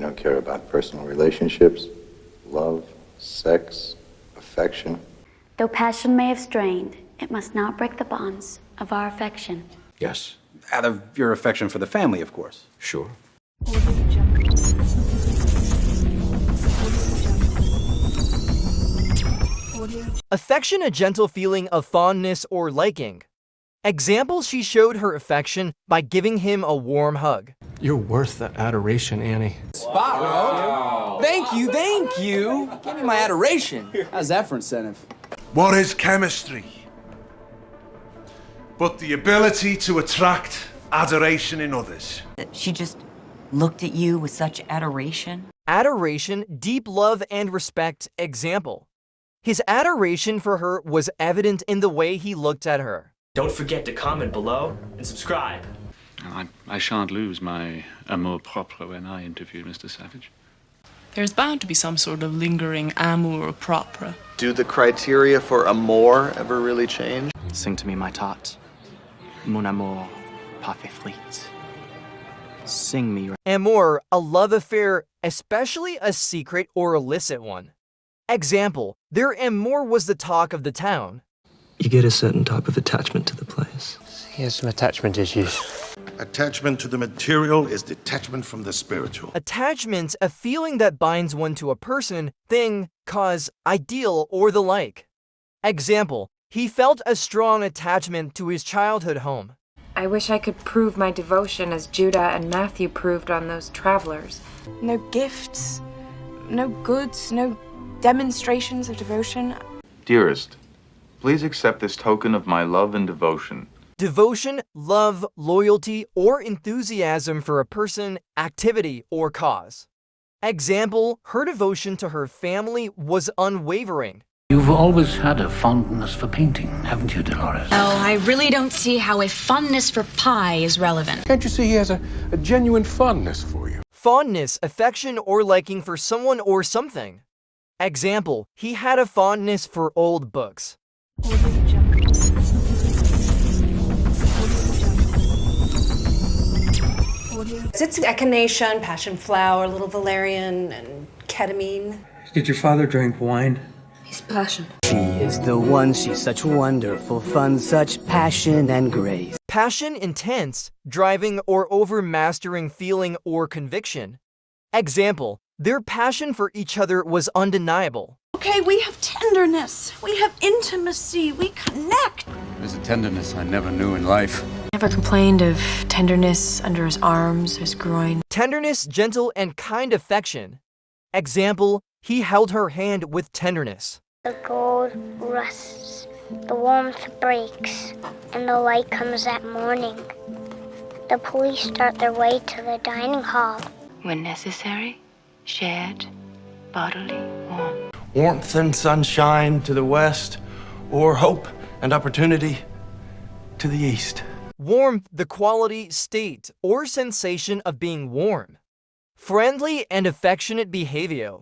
don't care about personal relationships, love, sex, affection. Though passion may have strained, it must not break the bonds of our affection. Yes. Out of your affection for the family, of course. Sure. Affection, a gentle feeling of fondness or liking. Example, she showed her affection by giving him a warm hug. You're worth that adoration, Annie. Wow. Thank you. Give me my adoration. How's that for incentive? What is chemistry? But the ability to attract adoration in others. She just looked at you with such adoration. Adoration, deep love and respect. Example, his adoration for her was evident in the way he looked at her. Don't forget to comment below and subscribe. I shan't lose my amour propre when I interview Mr. Savage. There's bound to be some sort of lingering amour propre. Do the criteria for amour ever really change? Sing to me, my tot. Mon amour, parfait fleet. Sing me your... Amour, a love affair, especially a secret or illicit one. Example, their amour was the talk of the town. You get a certain type of attachment to the place. He has some attachment issues. Attachment to the material is detachment from the spiritual. Attachment, a feeling that binds one to a person, thing, cause, ideal, or the like. Example, he felt a strong attachment to his childhood home. I wish I could prove my devotion as Judah and Matthew proved on those travelers. No gifts, no goods, no demonstrations of devotion. Dearest, please accept this token of my love and devotion. Devotion, love, loyalty, or enthusiasm for a person, activity, or cause. Example, her devotion to her family was unwavering. You've always had a fondness for painting, haven't you, Dolores? Oh, I really don't see how a fondness for pie is relevant. Can't you see he has a genuine fondness for you? Fondness, affection, or liking for someone or something. Example, he had a fondness for old books. It's echinacea, passion flower, little valerian, and ketamine. Did your father drink wine? He's passion. She is the one, she's such wonderful fun, such passion and grace. Passion, intense, driving or overmastering feeling or conviction. Example, their passion for each other was undeniable. Okay, we have tenderness, we have intimacy, we connect. There's a tenderness I never knew in life. Never complained of tenderness under his arms, his groin. Tenderness, gentle, and kind affection. Example, he held her hand with tenderness. The gold rusts, the warmth breaks, and the light comes at morning. The police start their way to the dining hall. When necessary, shared, bodily warmth. Warmth and sunshine to the west, or hope and opportunity to the east. Warmth, the quality, state, or sensation of being warm. Friendly and affectionate behavior.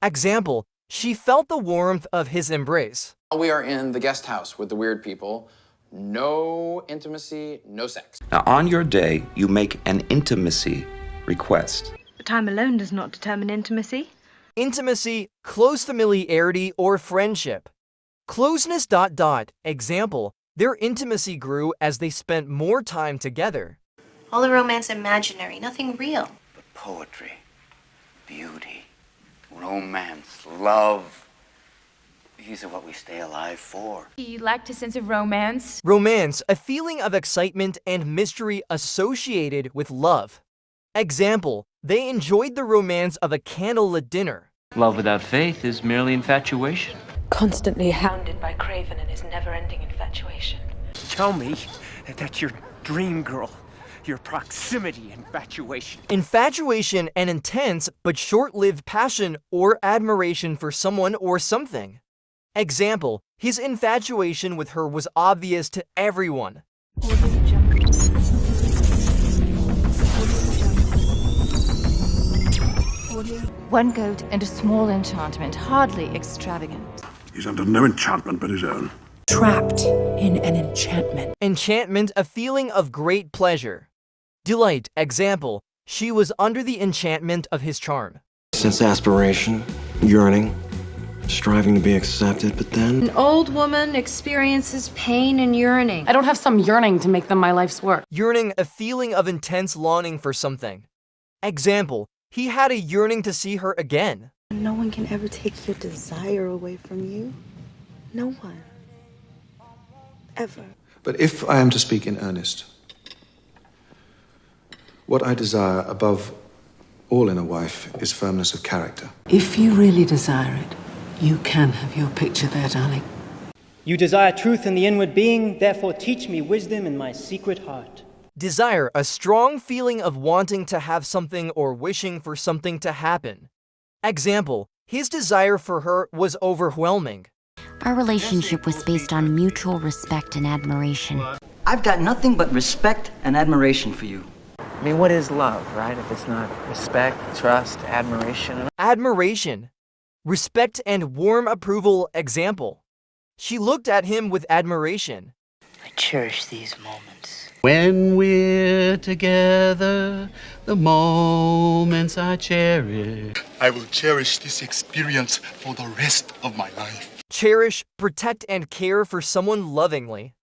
Example, she felt the warmth of his embrace. We are in the guest house with the weird people. No intimacy, no sex. Now, on your day, you make an intimacy request. But time alone does not determine intimacy. Intimacy, close familiarity, or friendship. Closeness ... Example, their intimacy grew as they spent more time together. All the romance imaginary, nothing real. But poetry, beauty, romance, love, these are what we stay alive for. He lacked a sense of romance. Romance, a feeling of excitement and mystery associated with love. Example, they enjoyed the romance of a candlelit dinner. Love without faith is merely infatuation. Constantly hounded by Craven and his never-ending infatuation. Tell me that that's your dream girl, your proximity infatuation. Infatuation, an intense but short-lived passion or admiration for someone or something. Example, his infatuation with her was obvious to everyone. One goat and a small enchantment, hardly extravagant. He's under no enchantment but his own. Trapped in an enchantment. Enchantment, a feeling of great pleasure. Delight, example, She was under the enchantment of his charm. Since aspiration, yearning, striving to be accepted, but then... An old woman experiences pain and yearning. I don't have some yearning to make them my life's work. Yearning, a feeling of intense longing for something. Example, he had a yearning to see her again. No one can ever take your desire away from you. No one. Ever. But if I am to speak in earnest, what I desire above all in a wife is firmness of character. If you really desire it, you can have your picture there, darling. You desire truth in the inward being, therefore teach me wisdom in my secret heart. Desire, a strong feeling of wanting to have something or wishing for something to happen. Example, his desire for her was overwhelming. Our relationship was based on mutual respect and admiration. I've got nothing but respect and admiration for you. I mean, what is love, right? If it's not respect, trust, admiration. Admiration. Respect and warm approval. Example. She looked at him with admiration. I cherish these moments. When we're together, the moments I cherish. I will cherish this experience for the rest of my life. Cherish, protect, and care for someone lovingly.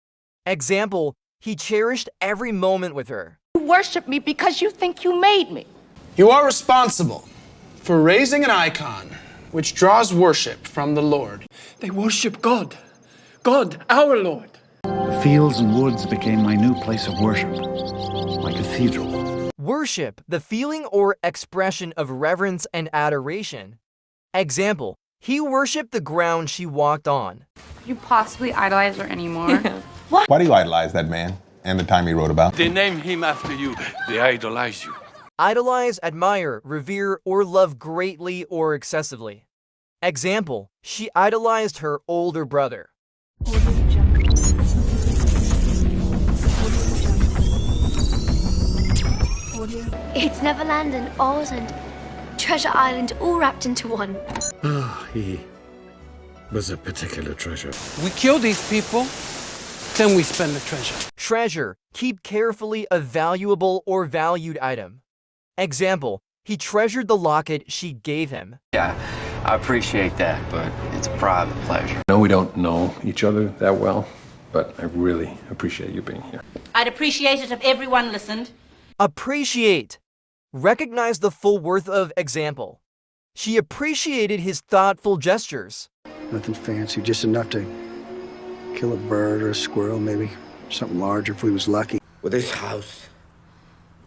Example, he cherished every moment with her. You worship me because you think you made me. You are responsible for raising an icon which draws worship from the Lord. They worship God. God, our Lord. The fields and woods became my new place of worship, my cathedral. Worship, the feeling or expression of reverence and adoration. Example, he worshipped the ground she walked on. Could you possibly idolize her anymore? What? Why do you idolize that man and the time he wrote about? They name him after you. They idolize you. Idolize, admire, revere, or love greatly or excessively. Example, she idolized her older brother. It's Neverland and Oz and Treasure Island all wrapped into one. Oh, he was a particular treasure. We kill these people, then we spend the treasure. Treasure, keep carefully a valuable or valued item. Example, he treasured the locket she gave him. Yeah, I appreciate that, but it's a private pleasure. I know we don't know each other that well, but I really appreciate you being here. I'd appreciate it if everyone listened. Appreciate. Recognize the full worth of example. She appreciated his thoughtful gestures. Nothing fancy, just enough to kill a bird or a squirrel, maybe something larger if we was lucky. With his house,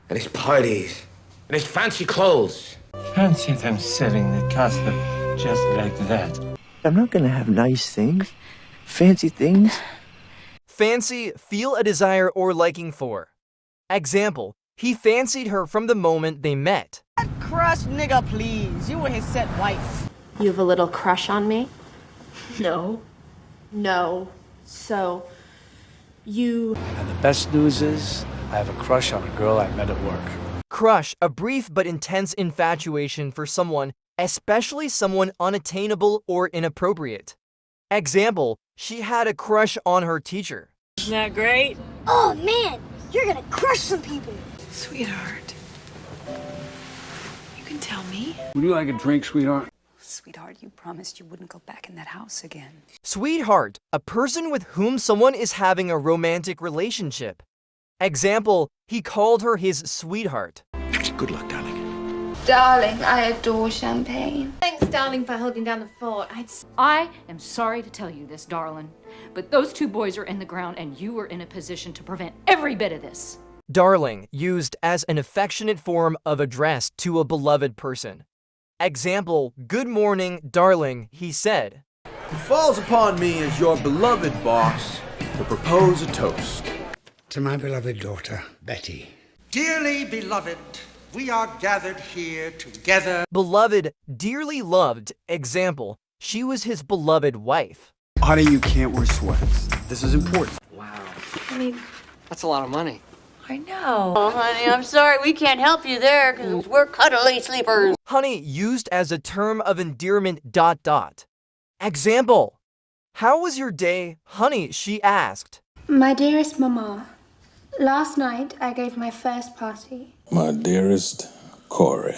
and his parties, and his fancy clothes. Fancy them selling the costume just like that. I'm not gonna have nice things, fancy things. Fancy, feel a desire or liking for. Example, he fancied her from the moment they met. Crush nigga, please. You were his set wife. You have a little crush on me? No. No. So, you... And the best news is, I have a crush on a girl I met at work. Crush, a brief but intense infatuation for someone, especially someone unattainable or inappropriate. Example, she had a crush on her teacher. Isn't that great? Oh man, you're gonna crush some people. Sweetheart, you can tell me. Would you like a drink, sweetheart? Sweetheart, you promised you wouldn't go back in that house again. Sweetheart, a person with whom someone is having a romantic relationship. Example, he called her his sweetheart. Good luck, darling. Darling, I adore champagne. Thanks, darling, for holding down the fort. I am sorry to tell you this, darling, but those two boys are in the ground and you are in a position to prevent every bit of this. Darling, used as an affectionate form of address to a beloved person. Example, good morning, darling, he said. It falls upon me as your beloved boss to propose a toast. To my beloved daughter, Betty. Dearly beloved, we are gathered here together. Beloved, dearly loved. Example, she was his beloved wife. Honey, you can't wear sweats. This is important. Wow. I mean, That's a lot of money. I know. Oh, honey, I'm sorry we can't help you there because we're cuddly sleepers. Honey, used as a term of endearment. Example, how was your day, honey, she asked. My dearest Mama, last night I gave my first party. My dearest Corey,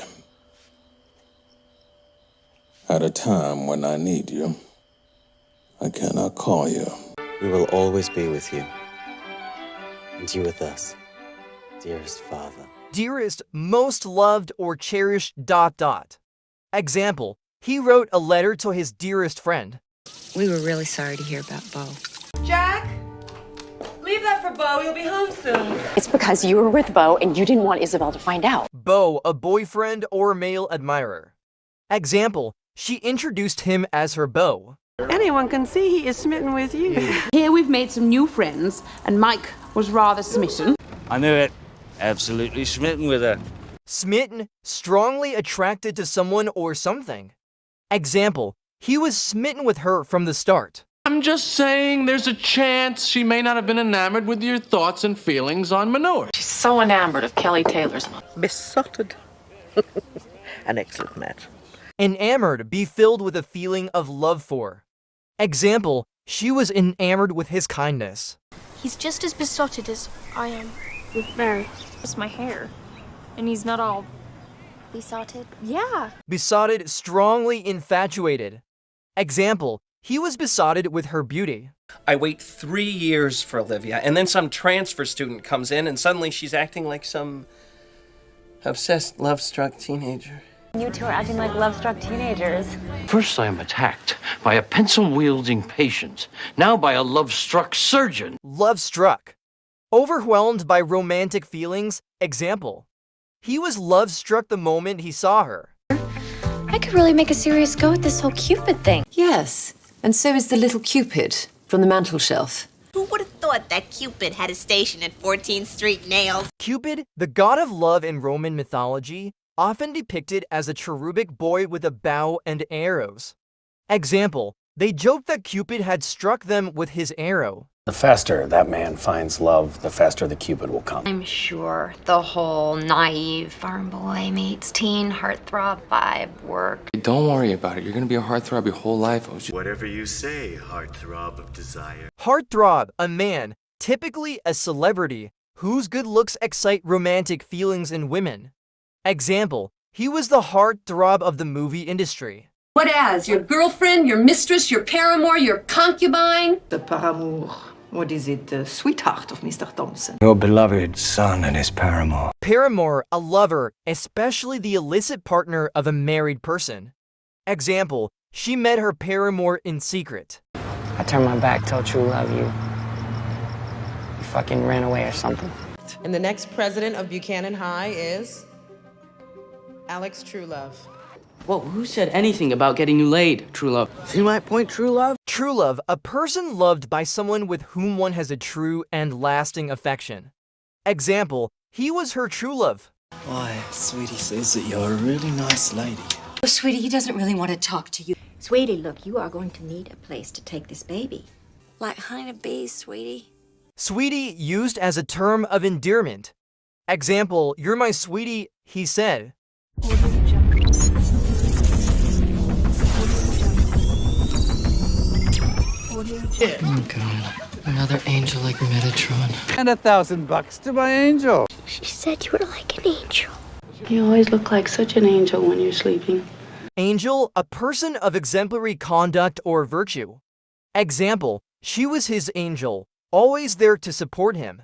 at a time when I need you, I cannot call you. We will always be with you, and you with us, dearest father. Dearest, most loved or cherished ... Example, he wrote a letter to his dearest friend. We were really sorry to hear about Bo. Jack, leave that for Bo. He'll be home soon. It's because you were with Bo and you didn't want Isabel to find out. Bo, a boyfriend or male admirer. Example, she introduced him as her beau. Anyone can see he is smitten with you. Here we've made some new friends, and Mike was rather smitten. I knew it. Absolutely smitten with her. Smitten, strongly attracted to someone or something. Example, he was smitten with her from the start. I'm just saying there's a chance she may not have been enamored with your thoughts and feelings on manure. She's so enamored of Kelly Taylor's. Besotted. An excellent match. Enamored, be filled with a feeling of love for. Example, she was enamored with his kindness. He's just as besotted as I am with Mary. It's my hair. And he's not all besotted? Yeah. Besotted, strongly infatuated. Example, he was besotted with her beauty. I wait 3 years for Olivia, and then some transfer student comes in, and suddenly she's acting like some obsessed, love-struck teenager. You two are acting like love-struck teenagers. First I am attacked by a pencil-wielding patient, now by a love-struck surgeon. Love-struck. Overwhelmed by romantic feelings. Example, he was love-struck the moment he saw her. I could really make a serious go at this whole Cupid thing. Yes, and so is the little Cupid from the mantel shelf. Who would have thought that Cupid had a station at 14th Street Nails? Cupid, the god of love in Roman mythology, often depicted as a cherubic boy with a bow and arrows. Example, they joked that Cupid had struck them with his arrow. The faster that man finds love, the faster the Cupid will come. I'm sure the whole naive farm boy meets teen heartthrob vibe worked. Don't worry about it. You're going to be a heartthrob your whole life. Whatever you say, heartthrob of desire. Heartthrob, a man, typically a celebrity, whose good looks excite romantic feelings in women. Example, he was the heartthrob of the movie industry. What as? Your girlfriend, your mistress, your paramour, your concubine? The paramour. What is it? The sweetheart of Mr. Thompson. Your beloved son and his paramour. Paramour, a lover, especially the illicit partner of a married person. Example, she met her paramour in secret. I turned my back, told True Love you fucking ran away or something. And the next president of Buchanan High is Alex Truelove. Whoa, who said anything about getting you laid, True Love? See my point, True Love? True love, a person loved by someone with whom one has a true and lasting affection. Example, he was her true love. Why, Sweetie says that you're a really nice lady. Oh, sweetie, he doesn't really want to talk to you. Sweetie, look, you are going to need a place to take this baby. Like honey bees, sweetie. Sweetie used as a term of endearment. Example, you're my sweetie, he said. Oh God, another angel like Metatron. And $1,000 to my angel. She said you were like an angel. You always look like such an angel when you're sleeping. Angel, a person of exemplary conduct or virtue. Example, she was his angel, always there to support him.